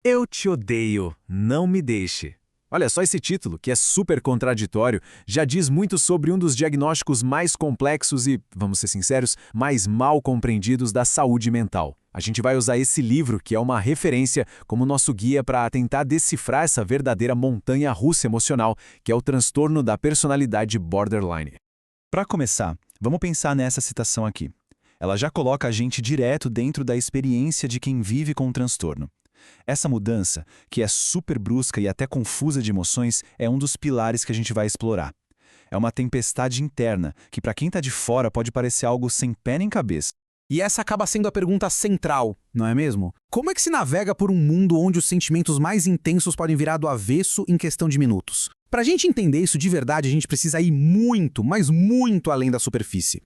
Eu te odeio, não me deixe. Olha só esse título, que é super contraditório, já diz muito sobre um dos diagnósticos mais complexos e, vamos ser sinceros, mais mal compreendidos da saúde mental. A gente vai usar esse livro, que é uma referência, como nosso guia para tentar decifrar essa verdadeira montanha-russa emocional, que é o transtorno da personalidade borderline. Para começar, vamos pensar nessa citação aqui. Ela já coloca a gente direto dentro da experiência de quem vive com o transtorno. Essa mudança, que é super brusca e até confusa de emoções, é um dos pilares que a gente vai explorar. É uma tempestade interna, que para quem está de fora pode parecer algo sem pé nem cabeça. E essa acaba sendo a pergunta central, não é mesmo? Como é que se navega por um mundo onde os sentimentos mais intensos podem virar do avesso em questão de minutos? Para a gente entender isso de verdade, a gente precisa ir muito, mas muito além da superfície.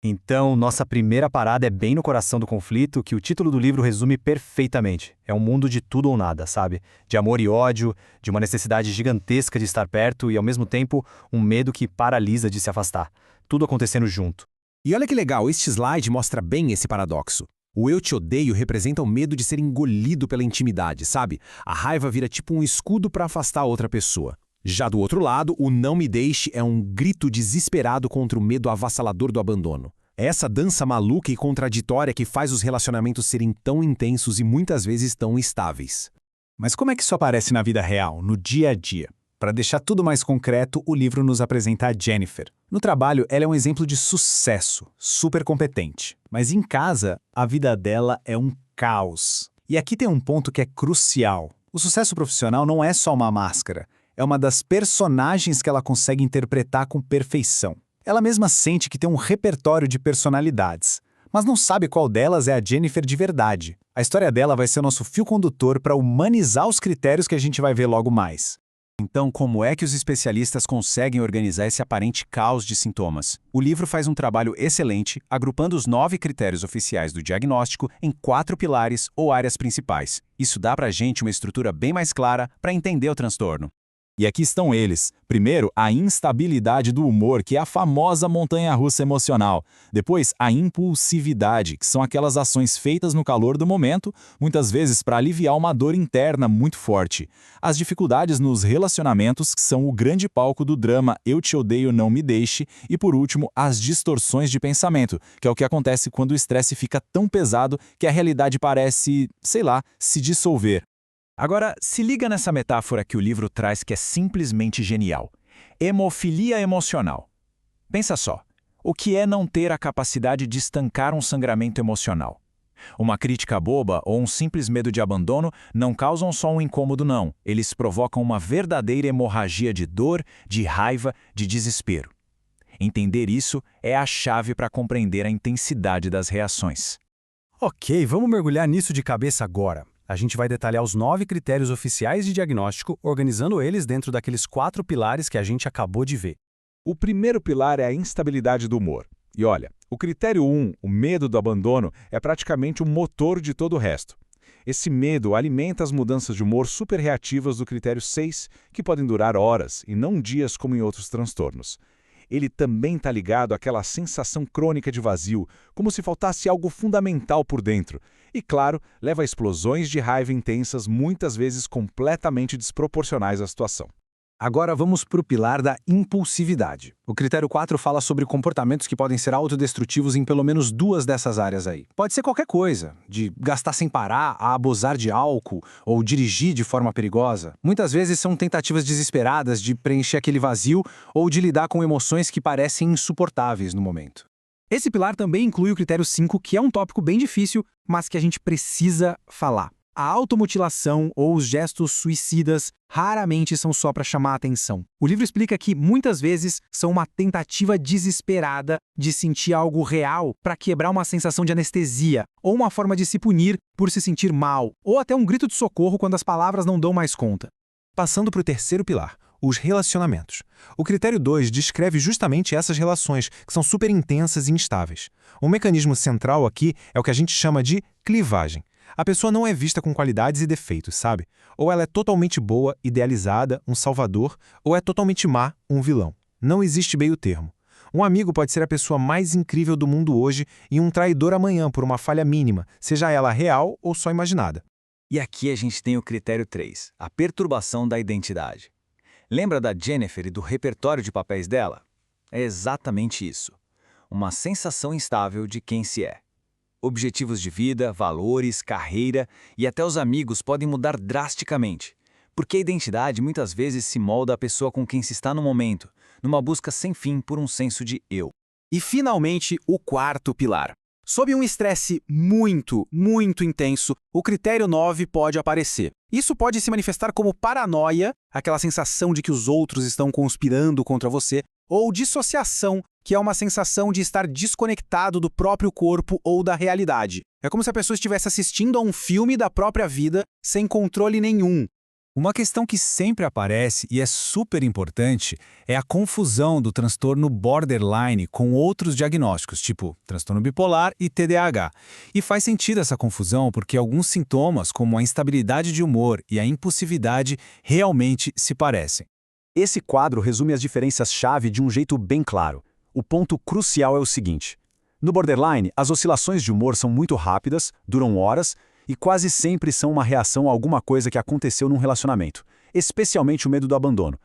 Então, nossa primeira parada é bem no coração do conflito, que o título do livro resume perfeitamente. É um mundo de tudo ou nada, sabe? De amor e ódio, de uma necessidade gigantesca de estar perto e, ao mesmo tempo, um medo que paralisa de se afastar. Tudo acontecendo junto. E olha que legal, este slide mostra bem esse paradoxo. O eu te odeio representa o medo de ser engolido pela intimidade, sabe? A raiva vira tipo um escudo para afastar a outra pessoa. Já do outro lado, o não me deixe é um grito desesperado contra o medo avassalador do abandono. É essa dança maluca e contraditória que faz os relacionamentos serem tão intensos e muitas vezes tão instáveis. Mas como é que isso aparece na vida real, no dia a dia? Para deixar tudo mais concreto, o livro nos apresenta a Jennifer. No trabalho, ela é um exemplo de sucesso, super competente. Mas em casa, a vida dela é um caos. E aqui tem um ponto que é crucial. O sucesso profissional não é só uma máscara. É uma das personagens que ela consegue interpretar com perfeição. Ela mesma sente que tem um repertório de personalidades, mas não sabe qual delas é a Jennifer de verdade. A história dela vai ser o nosso fio condutor para humanizar os critérios que a gente vai ver logo mais. Então, como é que os especialistas conseguem organizar esse aparente caos de sintomas? O livro faz um trabalho excelente, agrupando os 9 critérios oficiais do diagnóstico em 4 pilares ou áreas principais. Isso dá pra gente uma estrutura bem mais clara para entender o transtorno. E aqui estão eles. Primeiro, a instabilidade do humor, que é a famosa montanha-russa emocional. Depois, a impulsividade, que são aquelas ações feitas no calor do momento, muitas vezes para aliviar uma dor interna muito forte. As dificuldades nos relacionamentos, que são o grande palco do drama Eu te odeio, não me deixe. E por último, as distorções de pensamento, que é o que acontece quando o estresse fica tão pesado que a realidade parece, sei lá, se dissolver. Agora, se liga nessa metáfora que o livro traz que é simplesmente genial. Hemofilia emocional. Pensa só, o que é não ter a capacidade de estancar um sangramento emocional? Uma crítica boba ou um simples medo de abandono não causam só um incômodo não, eles provocam uma verdadeira hemorragia de dor, de raiva, de desespero. Entender isso é a chave para compreender a intensidade das reações. Ok, vamos mergulhar nisso de cabeça agora. A gente vai detalhar os 9 critérios oficiais de diagnóstico, organizando eles dentro daqueles 4 pilares que a gente acabou de ver. O primeiro pilar é a instabilidade do humor. E olha, o critério 1, o medo do abandono, é praticamente o motor de todo o resto. Esse medo alimenta as mudanças de humor super reativas do critério 6, que podem durar horas e não dias como em outros transtornos. Ele também está ligado àquela sensação crônica de vazio, como se faltasse algo fundamental por dentro. E, claro, leva a explosões de raiva intensas, muitas vezes completamente desproporcionais à situação. Agora vamos para o pilar da impulsividade. O critério 4 fala sobre comportamentos que podem ser autodestrutivos em pelo menos 2 dessas áreas aí. Pode ser qualquer coisa, de gastar sem parar, a abusar de álcool ou dirigir de forma perigosa. Muitas vezes são tentativas desesperadas de preencher aquele vazio ou de lidar com emoções que parecem insuportáveis no momento. Esse pilar também inclui o critério 5, que é um tópico bem difícil, mas que a gente precisa falar. A automutilação ou os gestos suicidas raramente são só para chamar a atenção. O livro explica que, muitas vezes, são uma tentativa desesperada de sentir algo real para quebrar uma sensação de anestesia, ou uma forma de se punir por se sentir mal, ou até um grito de socorro quando as palavras não dão mais conta. Passando para o terceiro pilar, os relacionamentos. O critério 2 descreve justamente essas relações, que são super intensas e instáveis. Um mecanismo central aqui é o que a gente chama de clivagem. A pessoa não é vista com qualidades e defeitos, sabe? Ou ela é totalmente boa, idealizada, um salvador, ou é totalmente má, um vilão. Não existe meio termo. Um amigo pode ser a pessoa mais incrível do mundo hoje e um traidor amanhã por uma falha mínima, seja ela real ou só imaginada. E aqui a gente tem o critério 3, a perturbação da identidade. Lembra da Jennifer e do repertório de papéis dela? É exatamente isso. Uma sensação instável de quem se é. Objetivos de vida, valores, carreira e até os amigos podem mudar drasticamente, porque a identidade muitas vezes se molda à pessoa com quem se está no momento, numa busca sem fim por um senso de eu. E, finalmente, o quarto pilar. Sob um estresse muito intenso, o critério 9 pode aparecer. Isso pode se manifestar como paranoia, aquela sensação de que os outros estão conspirando contra você, ou dissociação, que é uma sensação de estar desconectado do próprio corpo ou da realidade. É como se a pessoa estivesse assistindo a um filme da própria vida sem controle nenhum. Uma questão que sempre aparece e é super importante é a confusão do transtorno borderline com outros diagnósticos, tipo transtorno bipolar e TDAH. E faz sentido essa confusão porque alguns sintomas, como a instabilidade de humor e a impulsividade, realmente se parecem. Esse quadro resume as diferenças-chave de um jeito bem claro. O ponto crucial é o seguinte: no borderline, as oscilações de humor são muito rápidas, duram horas, e quase sempre são uma reação a alguma coisa que aconteceu num relacionamento, especialmente o medo do abandono.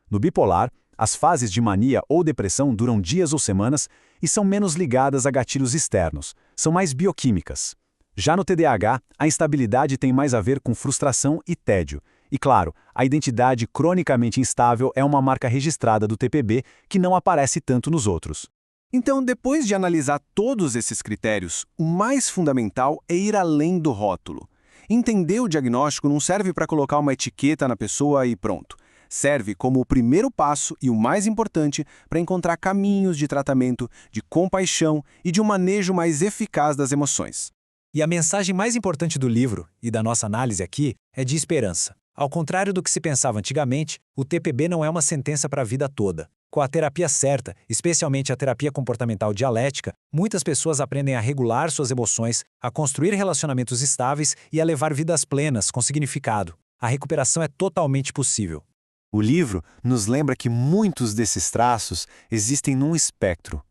No bipolar, as fases de mania ou depressão duram dias ou semanas e são menos ligadas a gatilhos externos, são mais bioquímicas. Já no TDAH, a instabilidade tem mais a ver com frustração e tédio. E claro, a identidade cronicamente instável é uma marca registrada do TPB que não aparece tanto nos outros. Então, depois de analisar todos esses critérios, o mais fundamental é ir além do rótulo. Entender o diagnóstico não serve para colocar uma etiqueta na pessoa e pronto. Serve como o primeiro passo e o mais importante para encontrar caminhos de tratamento, de compaixão e de um manejo mais eficaz das emoções. E a mensagem mais importante do livro, e da nossa análise aqui, é de esperança. Ao contrário do que se pensava antigamente, o TPB não é uma sentença para a vida toda. Com a terapia certa, especialmente a terapia comportamental dialética, muitas pessoas aprendem a regular suas emoções, a construir relacionamentos estáveis e a levar vidas plenas, com significado. A recuperação é totalmente possível. O livro nos lembra que muitos desses traços existem num espectro.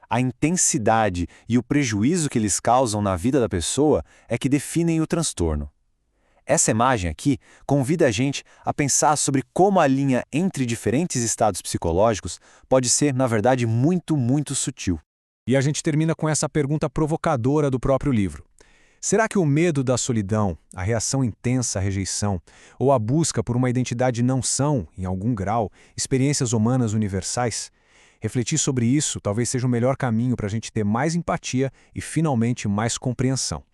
A intensidade e o prejuízo que eles causam na vida da pessoa é que definem o transtorno. Essa imagem aqui convida a gente a pensar sobre como a linha entre diferentes estados psicológicos pode ser, na verdade, muito sutil. E a gente termina com essa pergunta provocadora do próprio livro. Será que o medo da solidão, a reação intensa à rejeição, ou a busca por uma identidade não são, em algum grau, experiências humanas universais? Refletir sobre isso talvez seja o melhor caminho para a gente ter mais empatia e, finalmente, mais compreensão.